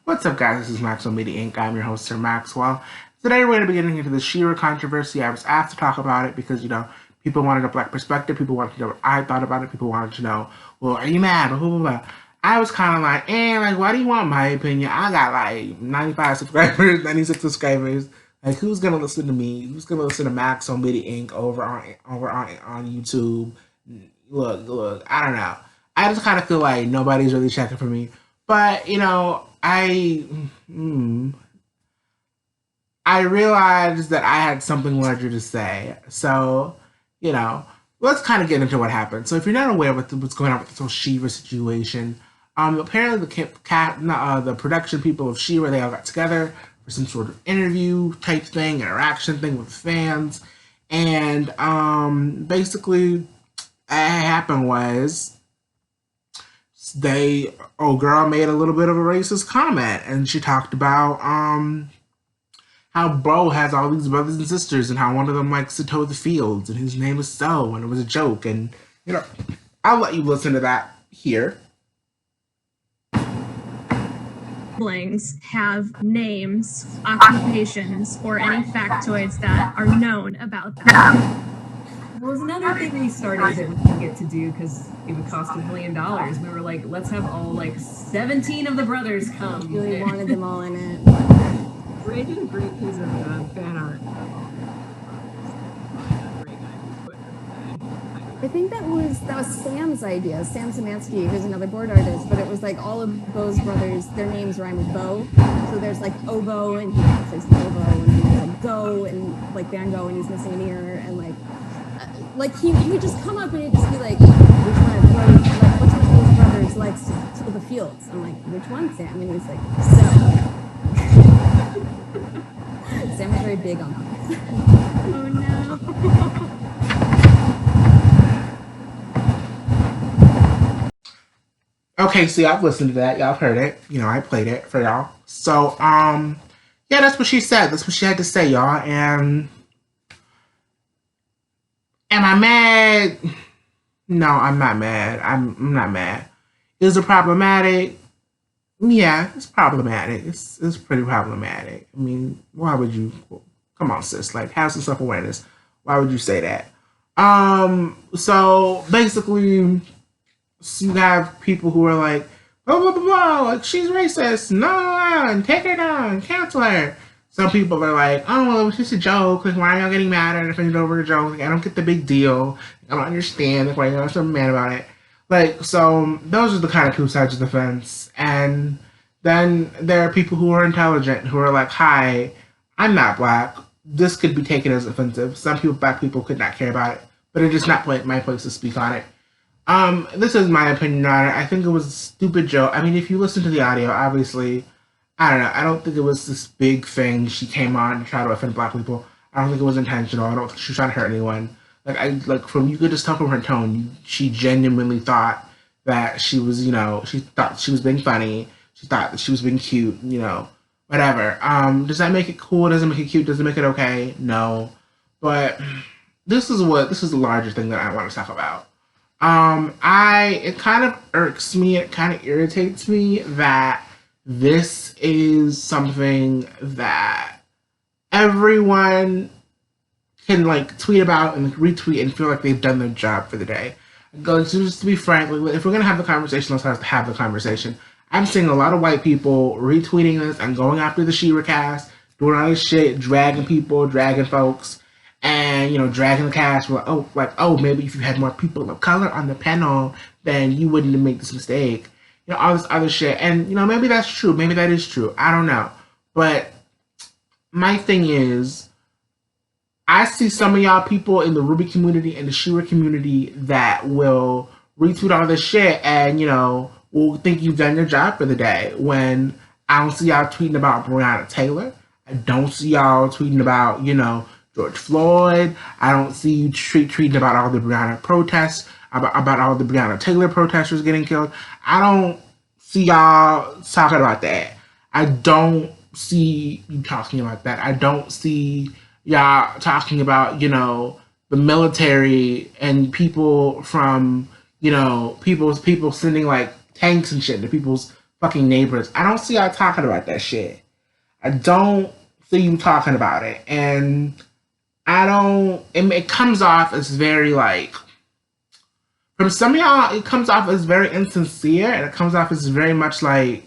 What's up, guys? This is Maxwell Media Inc. I'm your host, Sir Maxwell. Today, we're going to be getting into the Shera controversy. I was asked to talk about it because, people wanted a black perspective. People wanted to know what I thought about it. People wanted to know, well, are you mad? Blah, blah, blah. I was kind of like, why do you want my opinion? I got like 95 subscribers, 96 subscribers. Like, who's going to listen to me? Who's going to listen to Maxwell Media Inc. over on YouTube? Look, I don't know. I just kind of feel like nobody's really checking for me. But I realized that I had something larger to say. So you know, let's kind of get into what happened. So if you're not aware of what's going on with this whole Shera situation, apparently the production people of Shera, they all got together for some sort of interview type thing, interaction thing with fans, and basically, what happened was old girl made a little bit of a racist comment, and she talked about how Bo has all these brothers and sisters, and how one of them likes to tow the fields, and his name is So, and it was a joke, and you know, I'll let you listen to that here. Siblings have names, occupations, or any factoids that are known about them. Well, it was another thing we started that we didn't get to do because it would cost $1 million. We were like, let's have all 17 of the brothers come. We really wanted them all in it. Ray did a great piece of fan art. I think that was Sam's idea. Sam Szymanski, who's another board artist, but it was like all of Bo's brothers, their names rhyme with Bo. So there's like Obo, and he says Obo, and he's like Go, and like Van Gogh, and he's missing an ear, and like he would just come up and he'd just be like, which one of those brothers likes to till the fields? I'm like, which one, Sam? And he's like, So. Sam was very big on that. Oh no. Okay, so y'all have listened to that. Y'all have heard it. I played it for y'all. So, yeah, that's what she said. That's what she had to say, y'all. And am I mad? No, I'm not mad. I'm not mad. Is it problematic? Yeah, it's problematic. It's pretty problematic. I mean, why would you? Come on, sis. Like, have some self-awareness. Why would you say that? So basically, you have people who are like, blah blah blah blah, like she's racist. No, and take her down, cancel her. Some people are like, oh well, it was just a joke. Like, why are y'all getting mad at offended over a joke? Like, I don't get the big deal. I don't understand. Like, why y'all so mad about it? Like, so those are the kind of two sides of the fence. And then there are people who are intelligent who are like, hi, I'm not black. This could be taken as offensive. Some people, black people, could not care about it, but it's just not my place to speak on it. This is my opinion on it. I think it was a stupid joke. I mean, if you listen to the audio, obviously, I don't know. I don't think it was this big thing she came on to try to offend black people. I don't think it was intentional. I don't think she was trying to hurt anyone. You could just tell from her tone, she genuinely thought that she was, she thought she was being funny. She thought that she was being cute, whatever. Does that make it cool? Does it make it cute? Does it make it okay? No. But this is the larger thing that I want to talk about. It kind of irks me, it kind of irritates me that this is something that everyone can tweet about and retweet and feel like they've done their job for the day. Just to be frank, if we're gonna have the conversation, let's have the conversation. I'm seeing a lot of white people retweeting this and going after the Shera cast, doing all this shit, dragging people, dragging folks, and dragging the cast. Maybe if you had more people of color on the panel, then you wouldn't have made this mistake. All this other shit, and maybe that's true. Maybe that is true. I don't know, but my thing is, I see some of y'all people in the Ruby community and the Shera community that will retweet all this shit and, will think you've done your job for the day. When I don't see y'all tweeting about Breonna Taylor. I don't see y'all tweeting about, George Floyd. I don't see you tweeting about all the Breonna protests, about all the Breonna Taylor protesters getting killed. I don't see y'all talking about that. I don't see you talking about that. I don't see y'all talking about, the military and people from, people sending tanks and shit to people's fucking neighbors. I don't see y'all talking about that shit. I don't see you talking about it. And I don't, it comes off as very like, from some of y'all, it comes off as very insincere, and it comes off as very much like,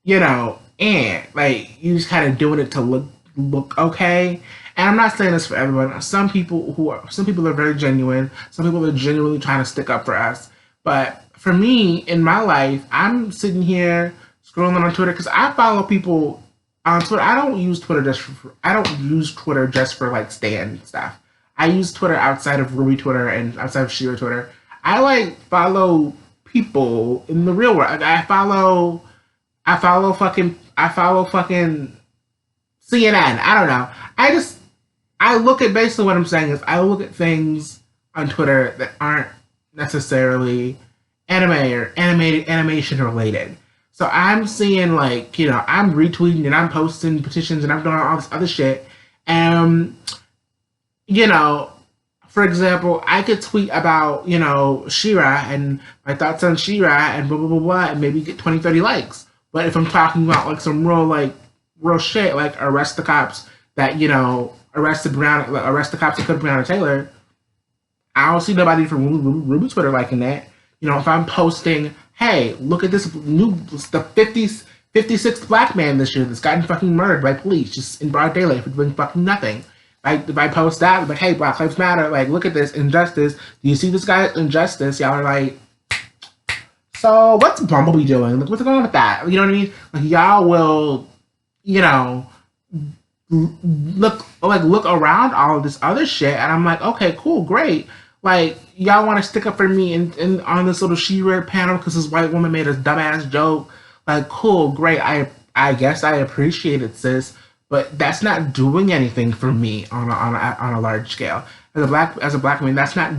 you know, like you just kind of doing it to look okay. And I'm not saying this for everyone. Some people are very genuine. Some people are genuinely trying to stick up for us. But for me, in my life, I'm sitting here scrolling on Twitter because I follow people on Twitter. I don't use Twitter just for like stan stuff. I use Twitter outside of Ruby Twitter and outside of Shera Twitter. I like follow people in the real world. I follow fucking CNN. I don't know. I look at, basically what I'm saying is I look at things on Twitter that aren't necessarily anime or animation related. So I'm seeing like, you know, I'm retweeting and I'm posting petitions and I'm doing all this other shit. And, you know, for example, I could tweet about, you know, Shera and my thoughts on Shera and blah, blah, blah, blah, and maybe get 20, 30 likes. But if I'm talking about like some real shit, like arrest the cops that, you know, arrest the cops that killed Breonna Taylor, I don't see nobody from Ruby Twitter liking that. You know, if I'm posting, hey, look at the 56th black man this year that's gotten fucking murdered by police just in broad daylight for doing fucking nothing. If I post that, like, hey, Black Lives Matter, like, look at this injustice. Do you see this guy's injustice? Y'all are like, so what's Bumblebee doing? Like, what's going on with that? You know what I mean? Like, y'all will, you know, look around all of this other shit, and I'm like, okay, cool, great. Like, y'all want to stick up for me and on this little She-Ra panel because this white woman made a dumbass joke. Like, cool, great. I guess I appreciate it, sis. But that's not doing anything for me on a large scale. As a black man, that's not,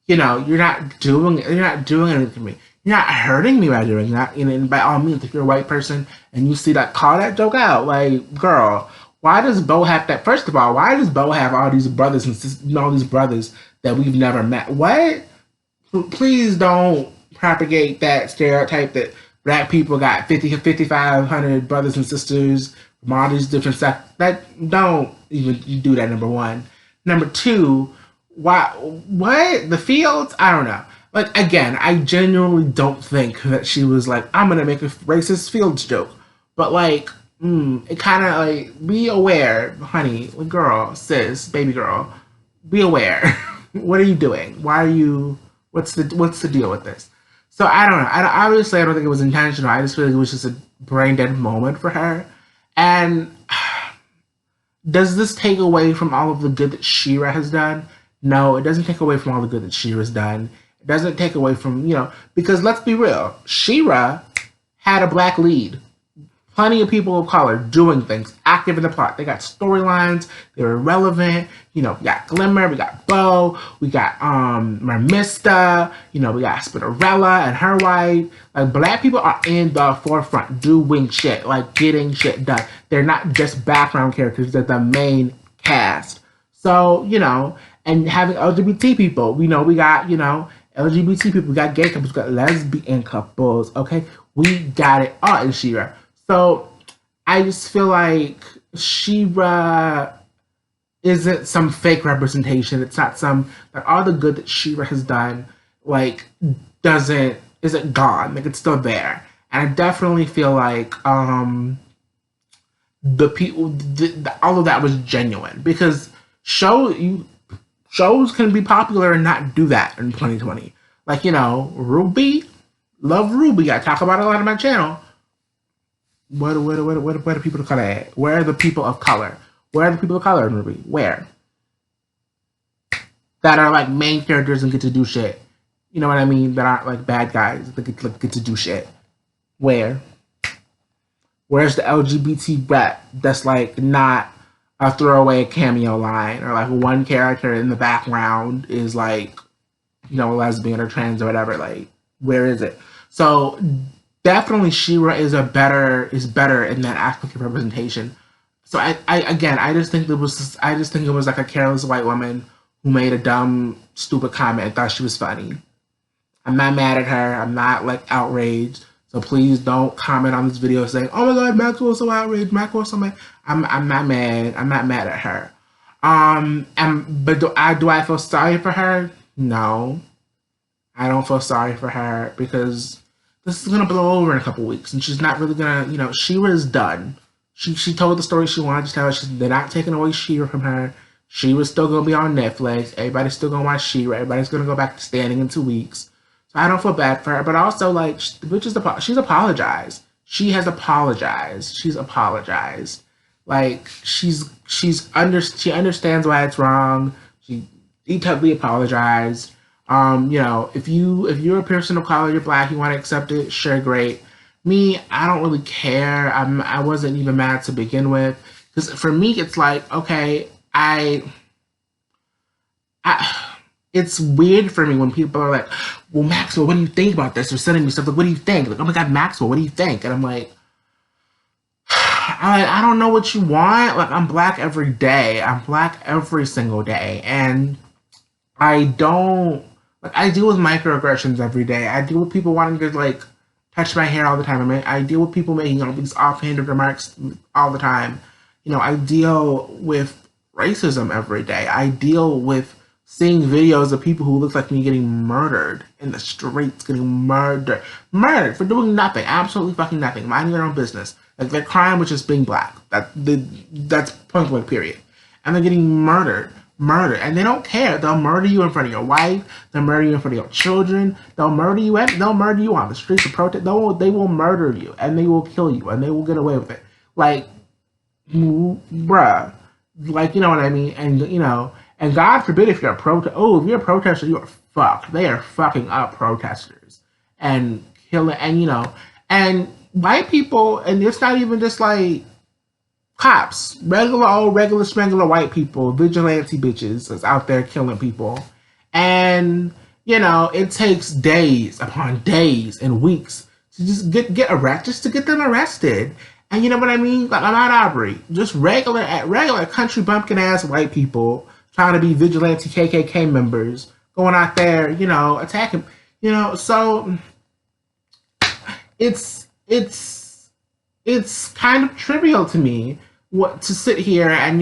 you know, you're not doing anything for me. You're not hurting me by doing that. And by all means, if you're a white person and you see that, call that joke out. Like, girl, why does Bo have that? First of all, why does Bo have all these brothers and sisters, all these brothers that we've never met? What? Please don't propagate that stereotype that black people got 5,500 brothers and sisters from all these different stuff. Don't even do that, number one. Number two, what? The Fields? I don't know. Like, again, I genuinely don't think that she was like, I'm going to make a racist Fields joke. But, like, it kind of, like, be aware, honey, girl, sis, baby girl, be aware. What are you doing? Why are you, what's the deal with this? So I don't know. Obviously, I don't think it was intentional. I just feel like it was just a brain dead moment for her. And does this take away from all of the good that Shera has done? No, it doesn't take away from all the good that Shera's done. It doesn't take away from, you know, because let's be real. Shera had a black lead. Plenty of people of color doing things, active in the plot. They got storylines. They were relevant. You know, we got Glimmer, we got Bo, we got Mermista, you know, we got Spinnerella and her wife. Like, black people are in the forefront doing shit, like getting shit done. They're not just background characters, they're the main cast. So, you know, and having LGBT people, you know, we got, you know, LGBT people, we got gay couples, we got lesbian couples, okay? We got it all in Shera. So I just feel like Shera isn't some fake representation. It's not some, like, all the good that Shera has done, like, isn't gone. Like, it's still there. And I definitely feel like all of that was genuine, because shows can be popular and not do that in 2020. Like, you know, Ruby, love Ruby. I talk about it a lot on my channel. Where are people of color at? Where are the people of color? Where are the people of color in Ruby? Where? That are like main characters and get to do shit. You know what I mean? That aren't like bad guys that get to do shit. Where? Where's the LGBT rep that's like not a throwaway cameo line, or like one character in the background is like, you know, lesbian or trans or whatever? Like, where is it? So definitely Shera is better in that aspect of representation. So I just think it was like a careless white woman who made a dumb, stupid comment and thought she was funny. I'm not mad at her. I'm not like outraged. So please don't comment on this video saying, "Oh my God, Maxwell's so outraged. Maxwell's so mad." I'm not mad. I'm not mad at her. But do I feel sorry for her? No, I don't feel sorry for her because this is gonna blow over in a couple weeks, and she's not really gonna. Shera is done. She told the story she wanted to tell. They're not taking away Shera from her. Shera's still gonna be on Netflix. Everybody's still gonna watch Shera. Everybody's gonna go back to standing in 2 weeks. So I don't feel bad for her, but also like, she's apologized. She has apologized. She's apologized. Like she understands why it's wrong. She totally apologized. If you're a person of color, you're black, you want to accept it, sure, great. Me, I don't really care. I wasn't even mad to begin with, because for me, it's like, okay, it's weird for me when people are like, "Well, Maxwell, what do you think about this?" Or sending me stuff like, "What do you think?" Like, "Oh my God, Maxwell, what do you think?" And I'm like, I don't know what you want. Like, I'm black every day. I'm black every single day, and I don't like. I deal with microaggressions every day. I deal with people wanting to like touch my hair all the time. I deal with people making these offhanded remarks all the time. I deal with racism every day. I deal with seeing videos of people who look like me getting murdered in the streets, getting murdered for doing nothing, absolutely fucking nothing, minding their own business. Like, their crime was just being black. That's point blank, period. And they're getting murdered, and they don't care. They'll murder you in front of your wife. They'll murder you in front of your children. They'll murder you on the streets of protest. They will murder you, and they will kill you, and they will get away with it. Like, bruh, like, you know what I mean? And and God forbid if you're a protester, you are fucked. They are fucking up protesters and killing, and white people, and it's not even just like cops, regular white people, vigilante bitches that's out there killing people. And it takes days upon days and weeks to just get them arrested. And you know what I mean? Like, I'm not Aubrey, just regular country bumpkin ass white people trying to be vigilante KKK members, going out there, attacking, so it's kind of trivial to me to sit here and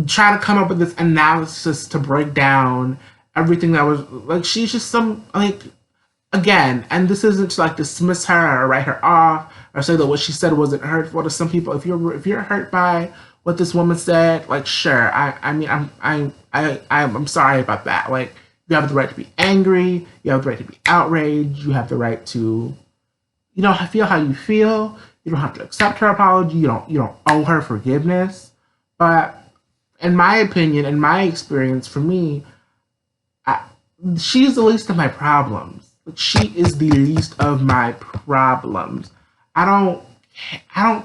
try to come up with this analysis to break down everything that was like. She's just some, like, again, and this isn't to like dismiss her or write her off or say that what she said wasn't hurtful to some people. If you're hurt by what this woman said, like, sure, I'm sorry about that. Like, you have the right to be angry, you have the right to be outraged, you have the right to feel how you feel. You don't have to accept her apology. You don't owe her forgiveness. But in my opinion, in my experience, for me, she's the least of my problems. She is the least of my problems. I don't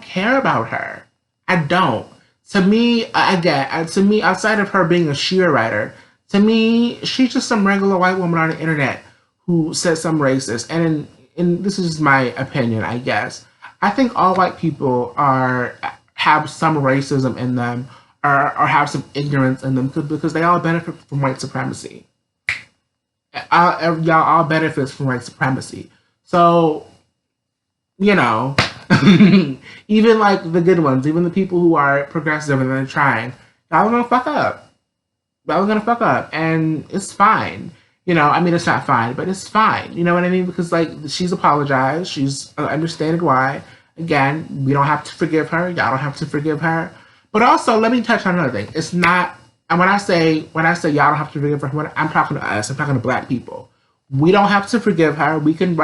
care about her. I don't. To me, outside of her being a Shera writer, to me, she's just some regular white woman on the internet who says some racist. And this is my opinion, I guess. I think all white people have some racism in them, or have some ignorance in them, because they all benefit from white supremacy. Y'all all benefit from white supremacy. So, even like the good ones, even the people who are progressive and they're trying, y'all are gonna fuck up. Y'all are gonna fuck up, and it's fine. It's not fine, but it's fine. You know what I mean? Because, like, she's apologized. She's understanding why. Again, we don't have to forgive her. Y'all don't have to forgive her. But also, let me touch on another thing. It's not, and when I say y'all don't have to forgive her, I'm talking to us. I'm talking to black people. We don't have to forgive her. We can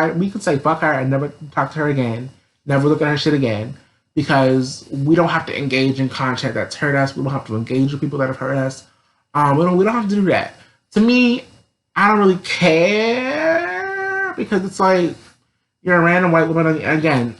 say fuck her and never talk to her again. Never look at her shit again. Because we don't have to engage in content that's hurt us. We don't have to engage with people that have hurt us. We don't have to do that. To me, I don't really care, because it's like, you're a random white woman. Again,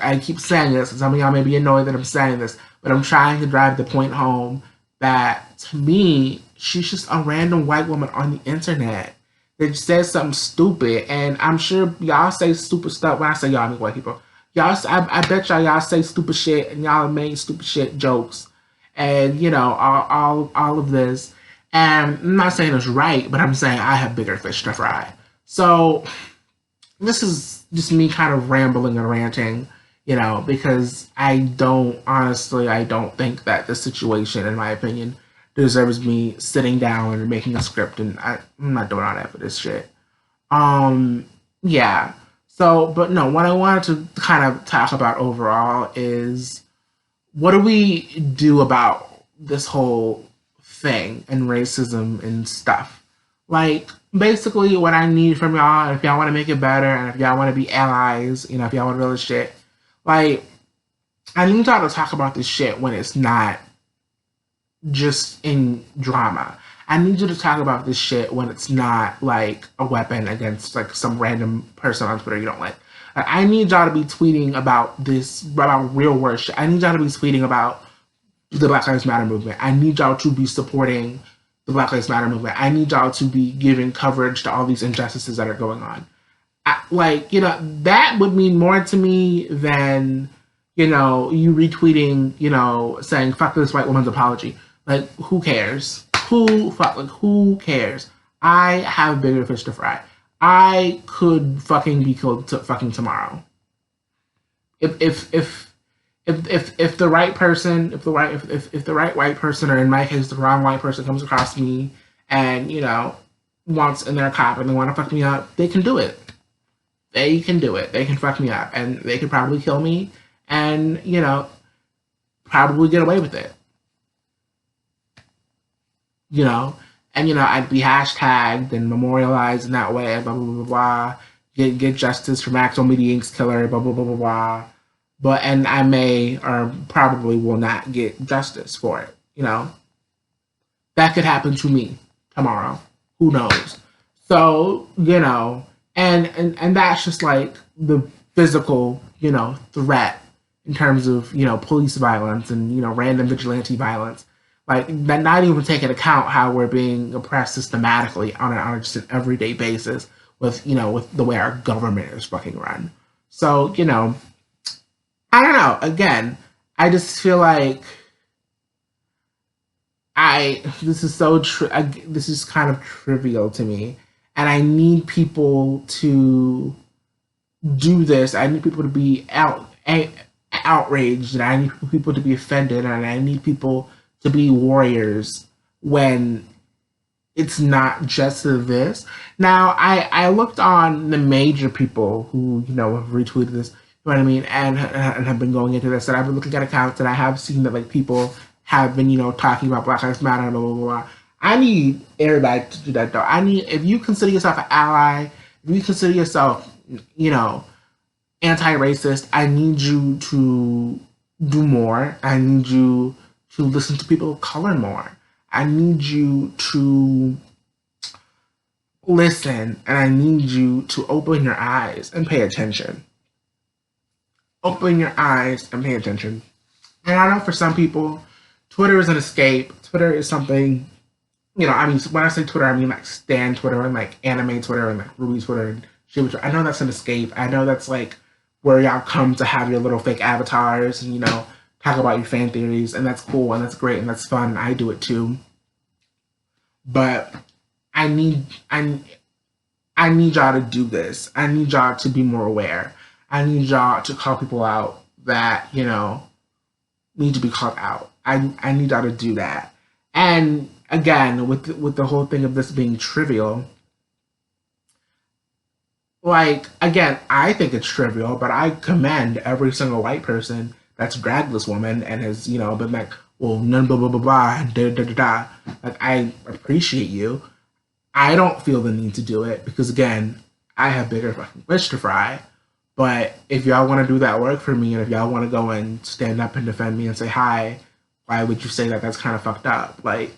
I keep saying this, and some of y'all may be annoyed that I'm saying this, but I'm trying to drive the point home that, to me, she's just a random white woman on the internet that says something stupid. And I'm sure y'all say stupid stuff. When I say y'all, I mean white people. I bet y'all say stupid shit, and y'all make stupid shit jokes, and all of this. And I'm not saying it's right, but I'm saying I have bigger fish to fry. So this is just me kind of rambling and ranting, you know, because I don't think that the situation, in my opinion, deserves me sitting down and making a script, and I'm not doing all that for this shit. Yeah. So, but no, what I wanted to kind of talk about overall is what do we do about this whole thing and racism and stuff? Like, basically, what I need from y'all, if y'all want to make it better, and if y'all want to be allies, you know, if y'all want to real shit, like, I need y'all to talk about this shit when it's not just in drama. I need you to talk about this shit when it's not like a weapon against like some random person on Twitter you don't like. I need y'all to be tweeting about this, about real world shit. I need y'all to be tweeting about the Black Lives Matter movement. I need y'all to be supporting the Black Lives Matter movement. I need y'all to be giving coverage to all these injustices that are going on. Like, you know, that would mean more to me than, you know, you retweeting, you know, saying, fuck this white woman's apology. Like, who cares? Who cares? I have bigger fish to fry. I could fucking be killed fucking tomorrow. If the right person, if the right white person, or in my case the wrong white person, comes across me and, you know, wants, and they're a cop and they want to fuck me up, they can do it. They can do it. They can fuck me up, and they could probably kill me, and, you know, probably get away with it. You know, and, you know, I'd be hashtagged and memorialized in that way, blah, blah, blah, blah, get justice for Maxwell Media Inc.'s killer, blah, blah, blah, blah, blah. But, and I may, or probably will not get justice for it, you know. That could happen to me tomorrow. Who knows? So, you know, and that's just like the physical, you know, threat in terms of, you know, police violence and, you know, random vigilante violence. Like, that, not even taking account how we're being oppressed systematically on just an everyday basis with, you know, with the way our government is fucking run. So, you know, I don't know. Again, I just feel like this is kind of trivial to me, and I need people to do this. I need people to be outraged, and I need people to be offended, and I need people to be warriors when it's not just this. Now, I looked on the major people who, you know, have retweeted this, you know what I mean, and have been going into this, and I've been looking at accounts, and I have seen that, like, people have been, you know, talking about Black Lives Matter, blah, blah, blah, blah. I need everybody to do that, though. If you consider yourself an ally, if you consider yourself, you know, anti-racist, I need you to do more. I need you to listen to people of color more. I need you to listen, and I need you to open your eyes and pay attention. Open your eyes and pay attention. And I know for some people, Twitter is an escape. Twitter is something, you know, I mean, when I say Twitter, I mean like Stan Twitter and like anime Twitter and like Ruby Twitter and shit Twitter. I know that's an escape. I know that's like where y'all come to have your little fake avatars and, you know, talk about your fan theories, and that's cool, and that's great, and that's fun, and I do it too. But I need y'all to do this. I need y'all to be more aware. I need y'all to call people out that, you know, need to be called out. I need y'all to do that. And again, with the whole thing of this being trivial, like, again, I think it's trivial, but I commend every single white person that's dragged this woman and has, you know, been like, well, none, blah, blah, blah, blah, da, da, da, da. Like, I appreciate you. I don't feel the need to do it because, again, I have bigger fucking fish to fry. But if y'all want to do that work for me, and if y'all want to go and stand up and defend me and say, hi, why would you say that? That's kind of fucked up. Like,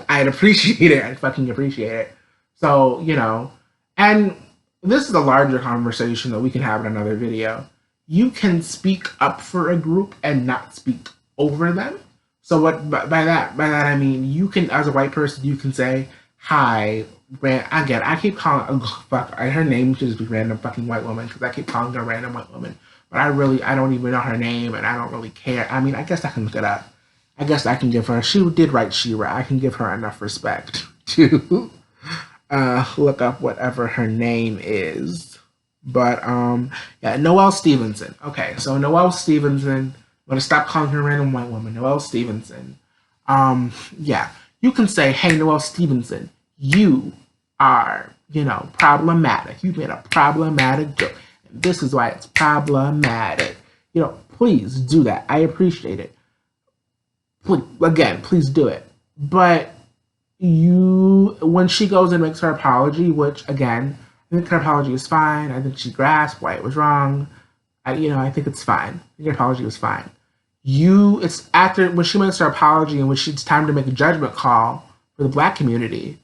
I'd appreciate it. I'd fucking appreciate it. So, you know, and this is a larger conversation that we can have in another video. You can speak up for a group and not speak over them. So what by that I mean, you can, as a white person, you can say, hi, again, I keep calling, her name should just be random fucking white woman, because I keep calling her random white woman. But I don't even know her name, and I don't really care. I mean, I guess I can look it up. I guess I can give her, she did write Shera. I can give her enough respect to look up whatever her name is. But yeah, Noelle Stevenson. Okay, so Noelle Stevenson. I'm gonna stop calling her a random white woman. Noelle Stevenson. Yeah, you can say, hey, Noelle Stevenson, you are, problematic. You made a problematic joke. And this is why it's problematic. Please do that. I appreciate it. Please do it. But when she goes and makes her apology, which again, I think her apology is fine. I think she grasped why it was wrong. I think it's fine. I think her apology was fine. It's after when she makes her apology and when it's time to make a judgment call for the Black community.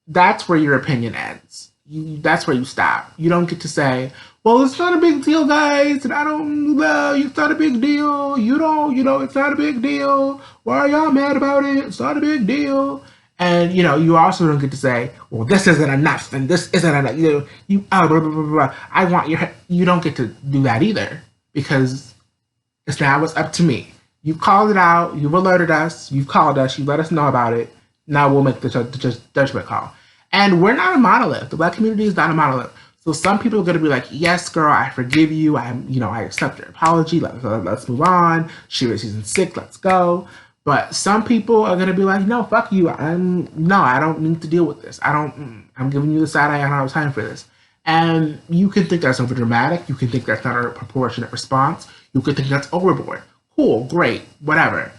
That's where your opinion ends. That's where you stop. You don't get to say, well, it's not a big deal, guys, and I don't know, it's not a big deal. It's not a big deal. Why are y'all mad about it? It's not a big deal. And, you also don't get to say, well, this isn't enough, and this isn't enough. Blah, blah, blah, blah. I want you don't get to do that either, because it's now it's up to me. You've called it out, you've alerted us, you've called us, you let us know about it. Now we'll make the judgment call. And we're not a monolith. The Black community is not a monolith. So some people are going to be like, yes, girl, I forgive you. I accept your apology. Let's move on. Shera season 6, let's go. But some people are going to be like, no, fuck you. I don't need to deal with this. I'm giving you the side eye. I don't have time for this. And you can think that's over dramatic. You can think that's not a proportionate response. You can think that's overboard. Cool, great, whatever.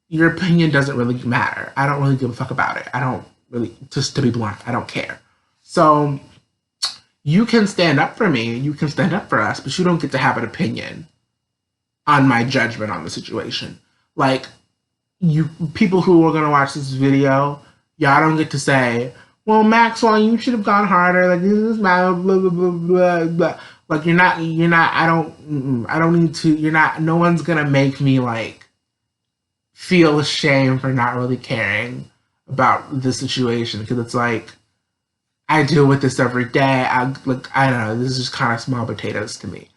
Your opinion doesn't really matter. I don't really give a fuck about it. I don't really, just to be blunt, I don't care. So you can stand up for me, you can stand up for us, but you don't get to have an opinion on my judgment on the situation. Like, you people who are gonna watch this video, y'all don't get to say, well, Maxwell, you should have gone harder. Like, this is blah blah blah blah blah blah. Like, you're not. I don't need to. You're not. No one's gonna make me like feel ashamed for not really caring about the situation, because it's like, I deal with this every day. I don't know. This is just kind of small potatoes to me.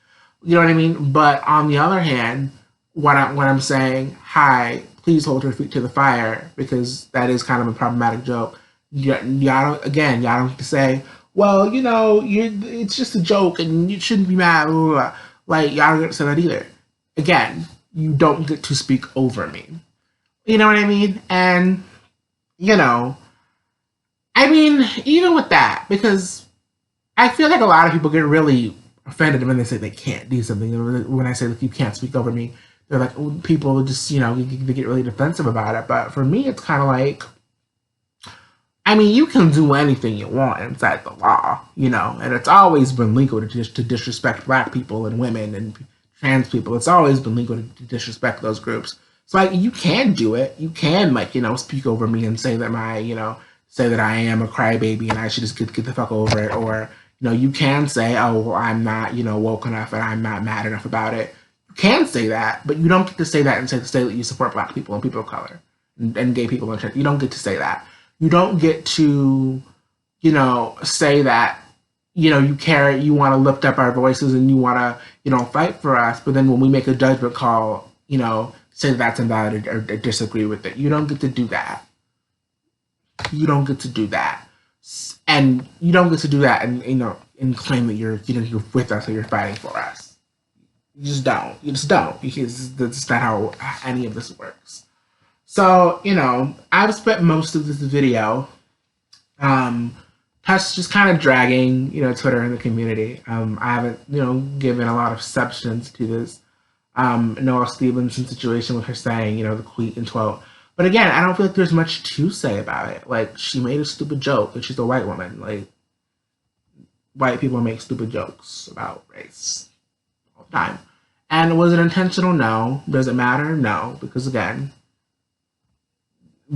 You know what I mean? But on the other hand, when I'm saying, hi, please hold your feet to the fire, because that is kind of a problematic joke. Y'all don't have to say, well, it's just a joke and you shouldn't be mad. Blah, blah, blah. Like, y'all don't get to say that either. Again, you don't get to speak over me. You know what I mean? And, even with that, because I feel like a lot of people get really offended when they say they can't do something. When I say, like, you can't speak over me, they're like, people just, they get really defensive about it. But for me, it's kind of like, you can do anything you want inside the law, and it's always been legal to disrespect Black people and women and trans people. It's always been legal to disrespect those groups. So, you can do it. You can, speak over me and say that say that I am a crybaby and I should just get the fuck over it. Or, you can say, oh, well, I'm not, woke enough and I'm not mad enough about it. You can say that, but you don't get to say that and say that you support Black people and people of color and gay people and trans. You don't get to say that. You don't get to, say that, you care, you want to lift up our voices and you want to, fight for us. But then when we make a judgment call, say that that's invalid or disagree with it. You don't get to do that. You don't get to do that. And you don't get to do that and claim that you're with us or you're fighting for us. You just don't. Because that's not how any of this works. So, I've spent most of this video just kind of dragging, Twitter and the community. I haven't, given a lot of substance to this Noelle Stevenson situation with her saying, the queet and twelve. But again, I don't feel like there's much to say about it. Like, she made a stupid joke and she's a white woman. Like, white people make stupid jokes about race all the time. And was it intentional? No. Does it matter? No. Because again,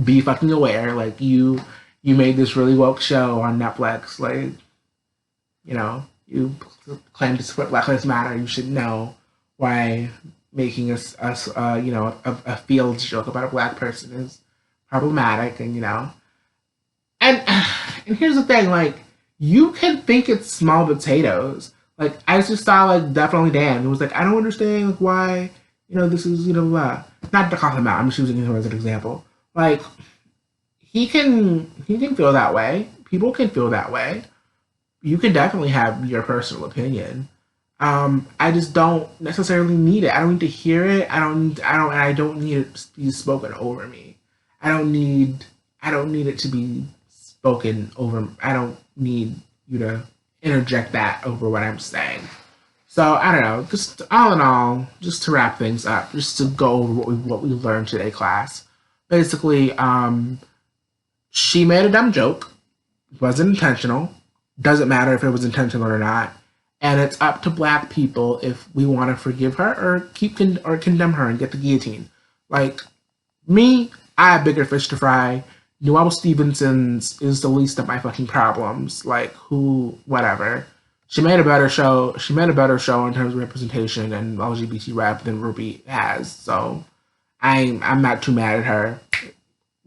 be fucking aware. Like, you made this really woke show on Netflix. Like, you claim to support Black Lives Matter. You should know why making a Fields joke about a Black person is problematic. And and here's the thing. Like, you can think it's small potatoes. Like, I just saw, like, Definitely Dan. It was like, I don't understand, like, why, this is, blah. Not to call him out, I'm just using him as an example. Like, he can feel that way. People can feel that way. You can definitely have your personal opinion. I just don't necessarily need it. I don't need to hear it. I don't need it to be spoken over me. I don't need it to be spoken over. I don't need you to interject that over what I'm saying. So I don't know. Just all in all, just to wrap things up, just to go over what we learned today, class. Basically, she made a dumb joke. It wasn't intentional. Doesn't matter if it was intentional or not. And it's up to Black people if we want to forgive her or condemn her and get the guillotine. Like me, I have bigger fish to fry. Noelle Stevenson's is the least of my fucking problems. Like, whatever. She made a better show. She made a better show in terms of representation and LGBT rap than Ruby has. So I'm not too mad at her.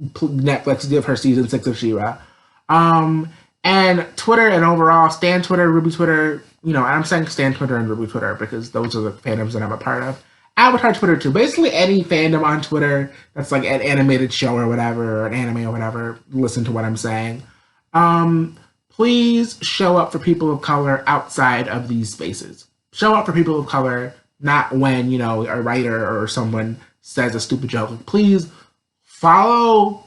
Netflix give her season 6 of Shera. And Twitter and overall, Stan Twitter, Ruby Twitter, I'm saying Stan Twitter and Ruby Twitter because those are the fandoms that I'm a part of. Avatar Twitter too. Basically any fandom on Twitter that's like an animated show or whatever, or an anime or whatever, listen to what I'm saying. Please show up for people of color outside of these spaces. Show up for people of color, not when, a writer or someone says a stupid joke. Please follow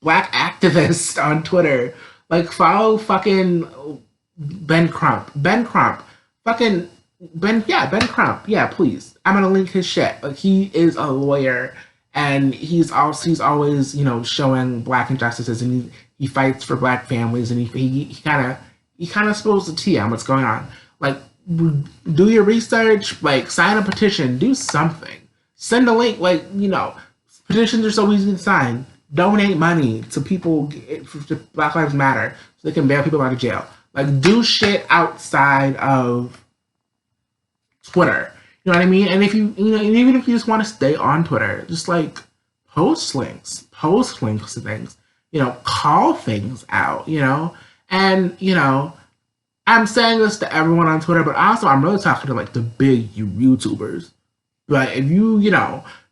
Black activists on Twitter. Like, follow fucking Ben Crump. Ben Crump. Fucking Ben Crump. Yeah, please. I'm gonna link his shit. Like, he is a lawyer, and he's always, showing Black injustices, and he fights for Black families, and he kind of spills the tea on what's going on. Like, do your research. Like, sign a petition. Do something. Send a link. Like, petitions are so easy to sign. Donate money to people, to Black Lives Matter, so they can bail people out of jail. Like, do shit outside of Twitter. You know what I mean? And if even if you just want to stay on Twitter, just like post links to things. Call things out. And I'm saying this to everyone on Twitter, but also I'm really talking to like the big YouTubers. But if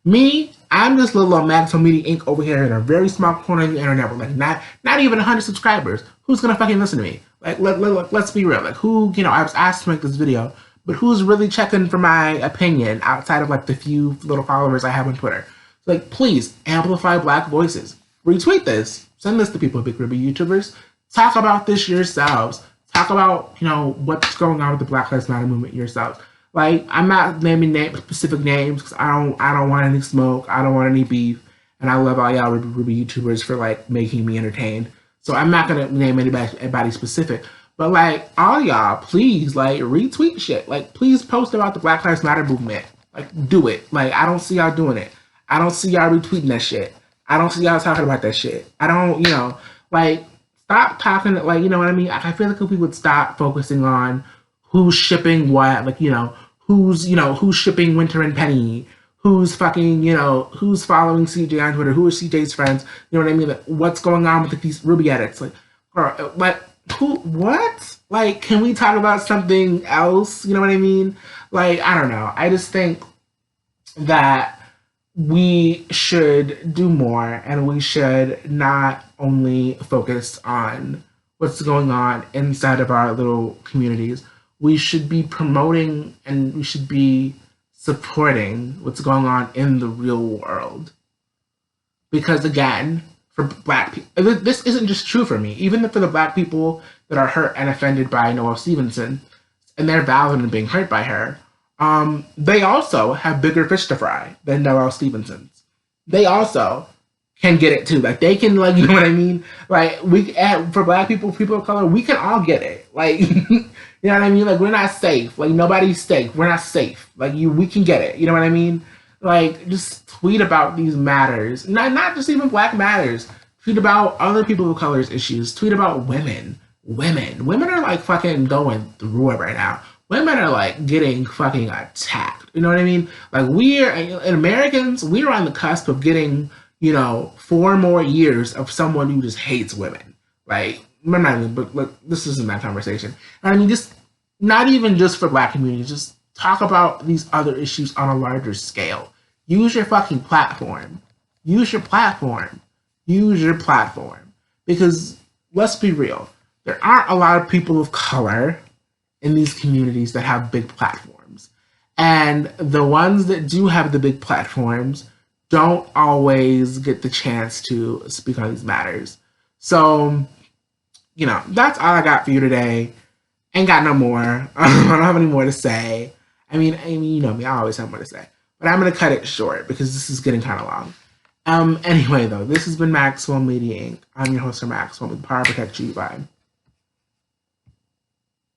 me, I'm this little Magneto Media Inc. over here in a very small corner of the internet with like not even 100 subscribers. Who's gonna fucking listen to me? Like, let's be real. Like, who, I was asked to make this video, but who's really checking for my opinion outside of like the few little followers I have on Twitter? So, like, please amplify Black voices. Retweet this. Send this to people, Big Ruby YouTubers. Talk about this yourselves. Talk about, what's going on with the Black Lives Matter movement yourselves. Like, I'm not naming specific names because I don't want any smoke. I don't want any beef. And I love all y'all Ruby YouTubers for, like, making me entertained. So I'm not going to name anybody specific. But, like, all y'all, please, like, retweet shit. Like, please post about the Black Lives Matter movement. Like, do it. Like, I don't see y'all doing it. I don't see y'all retweeting that shit. I don't see y'all talking about that shit. I don't, like, stop talking, like, you know what I mean? I feel like if we would stop focusing on who's shipping what, like, who's shipping Winter and Penny, who's fucking, who's following CJ on Twitter, who are CJ's friends, you know what I mean? Like, what's going on with these Ruby edits? Like, girl, like, what? Like, can we talk about something else? You know what I mean? Like, I don't know. I just think that we should do more, and we should not only focus on what's going on inside of our little communities. We should be promoting and we should be supporting what's going on in the real world. Because again, for Black people, this isn't just true for me. Even for the Black people that are hurt and offended by Noelle Stevenson, and they're valid in being hurt by her, they also have bigger fish to fry than Noelle Stevenson's. They also can get it too. Like, they can, like, you know what I mean? Like, for Black people, people of color, we can all get it. Like, you know what I mean? Like, we're not safe. Like, nobody's safe. We're not safe. Like, we can get it. You know what I mean? Like, just tweet about these matters. Not just even Black matters. Tweet about other people of color's issues. Tweet about women. Women are, like, fucking going through it right now. Women are, like, getting fucking attacked. You know what I mean? Like, Americans, we're on the cusp of getting, 4 more years of someone who just hates women. Like, but look, this isn't that conversation. I mean, just, not even just for Black communities, just talk about these other issues on a larger scale. Use your fucking platform. Use your platform. Use your platform. Because let's be real, there aren't a lot of people of color in these communities that have big platforms. And the ones that do have the big platforms don't always get the chance to speak on these matters. So, you know, that's all I got for you today. Ain't got no more. I don't have any more to say. I mean, you know me, I always have more to say. But I'm going to cut it short because this is getting kind of long. Anyway, though, this has been Maxwell Media Inc. I'm your host, Maxwell, with Power Protect You. Bye.